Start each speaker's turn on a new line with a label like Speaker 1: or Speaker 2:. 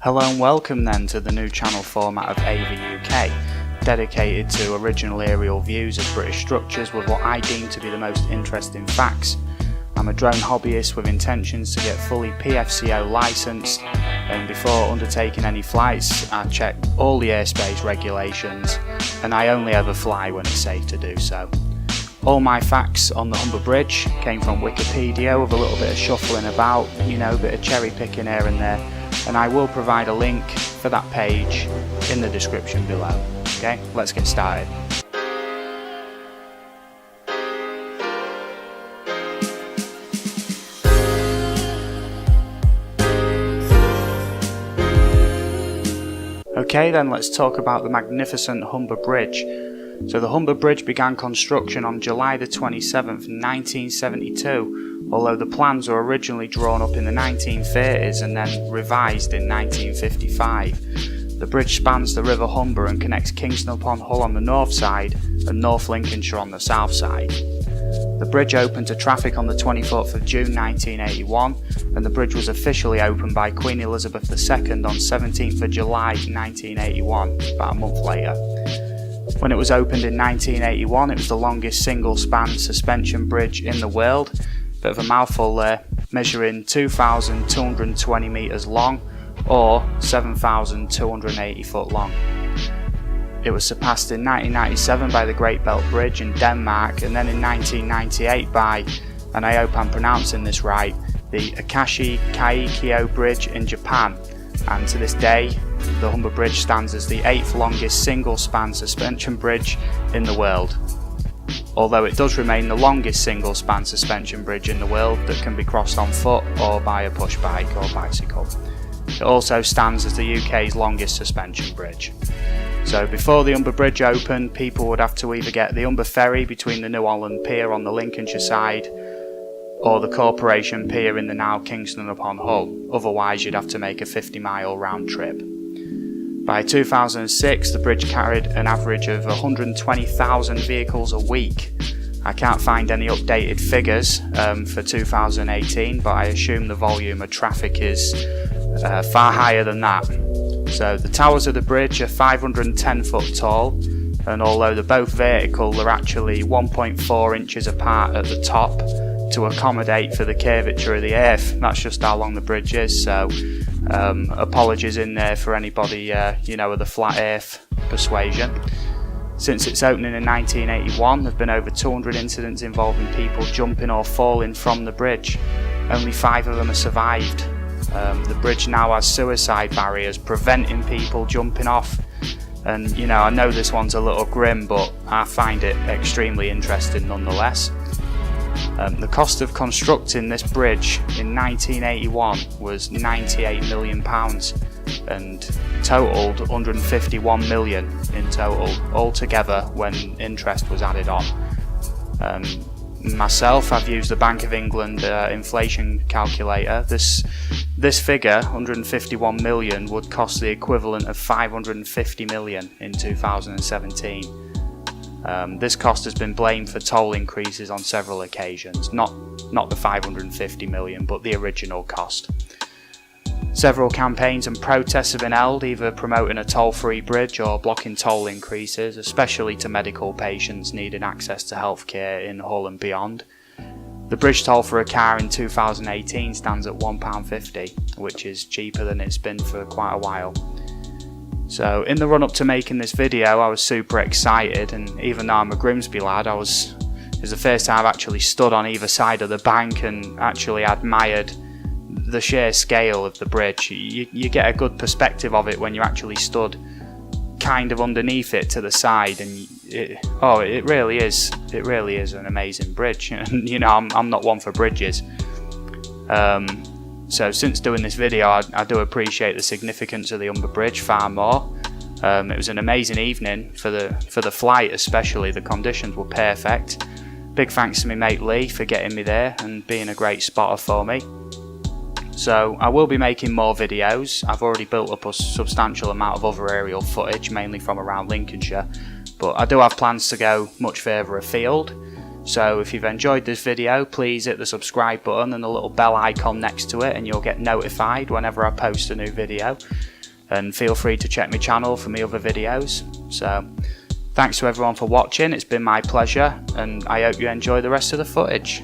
Speaker 1: Hello and welcome then to the new channel format of AVAH UK, dedicated to original aerial views of British structures with what I deem to be the most interesting facts. I'm a drone hobbyist with intentions to get fully PFCO licensed, and before undertaking any flights I check all the airspace regulations, and I only ever fly when it's safe to do so. All my facts on the Humber Bridge came from Wikipedia with a little bit of shuffling about, a bit of cherry picking here and there, and I will provide a link for that page in the description below. Okay, let's get started. Okay then, let's talk about the magnificent Humber Bridge. So the Humber Bridge began construction on July the 27th, 1972, although the plans were originally drawn up in the 1930s and then revised in 1955. The bridge spans the River Humber and connects Kingston upon Hull on the north side and North Lincolnshire on the south side. The bridge opened to traffic on the 24th of June 1981, and the bridge was officially opened by Queen Elizabeth II on 17th of July 1981, about a month later. When it was opened in 1981, it was the longest single-span suspension bridge in the world. Bit of a mouthful there, measuring 2,220 metres long or 7,280 foot long. It was surpassed in 1997 by the Great Belt Bridge in Denmark, and then in 1998 by, and I hope I'm pronouncing this right, the Akashi Kaikyo Bridge in Japan. And to this day, the Humber Bridge stands as the 8th longest single-span suspension bridge in the world. Although it does remain the longest single-span suspension bridge in the world that can be crossed on foot or by a push bike or bicycle. It also stands as the UK's longest suspension bridge. So before the Humber Bridge opened, people would have to either get the Humber ferry between the New Holland Pier on the Lincolnshire side or the Corporation Pier in the now Kingston upon Hull, otherwise you'd have to make a 50-mile round trip. By 2006 the bridge carried an average of 120,000 vehicles a week. I can't find any updated figures for 2018, but I assume the volume of traffic is far higher than that. So the towers of the bridge are 510 foot tall, and although they're both vertical, they're actually 1.4 inches apart at the top to accommodate for the curvature of the earth. That's just how long the bridge is, so apologies in there for anybody of the flat earth persuasion. Since its opening in 1981, there have been over 200 incidents involving people jumping or falling from the bridge. Only 5 of them have survived. The bridge now has suicide barriers preventing people jumping off, and I know this one's a little grim, but I find it extremely interesting nonetheless. The cost of constructing this bridge in 1981 was £98 million and totaled £151 million in total altogether when interest was added on. Myself, I've used the Bank of England inflation calculator. This figure, 151 million, would cost the equivalent of 550 million in 2017. This cost has been blamed for toll increases on several occasions, not the 550 million, but the original cost. Several campaigns and protests have been held, either promoting a toll-free bridge or blocking toll increases, especially to medical patients needing access to healthcare in Hull and beyond. The bridge toll for a car in 2018 stands at £1.50, which is cheaper than it's been for quite a while. So in the run up to making this video, I was super excited, and even though I'm a Grimsby lad, it was the first time I've actually stood on either side of the bank and actually admired the sheer scale of the bridge. You get a good perspective of it when you actually stood kind of underneath it to the side, and it really is an amazing bridge. And I'm not one for bridges. So since doing this video, I do appreciate the significance of the Humber Bridge far more. It was an amazing evening for the flight, especially. The conditions were perfect. Big thanks to my mate Lee for getting me there and being a great spotter for me. So I will be making more videos. I've already built up a substantial amount of other aerial footage, mainly from around Lincolnshire, but I do have plans to go much further afield. So if you've enjoyed this video, please hit the subscribe button and the little bell icon next to it, and you'll get notified whenever I post a new video. And feel free to check my channel for my other videos. So thanks to everyone for watching, it's been my pleasure, and I hope you enjoy the rest of the footage.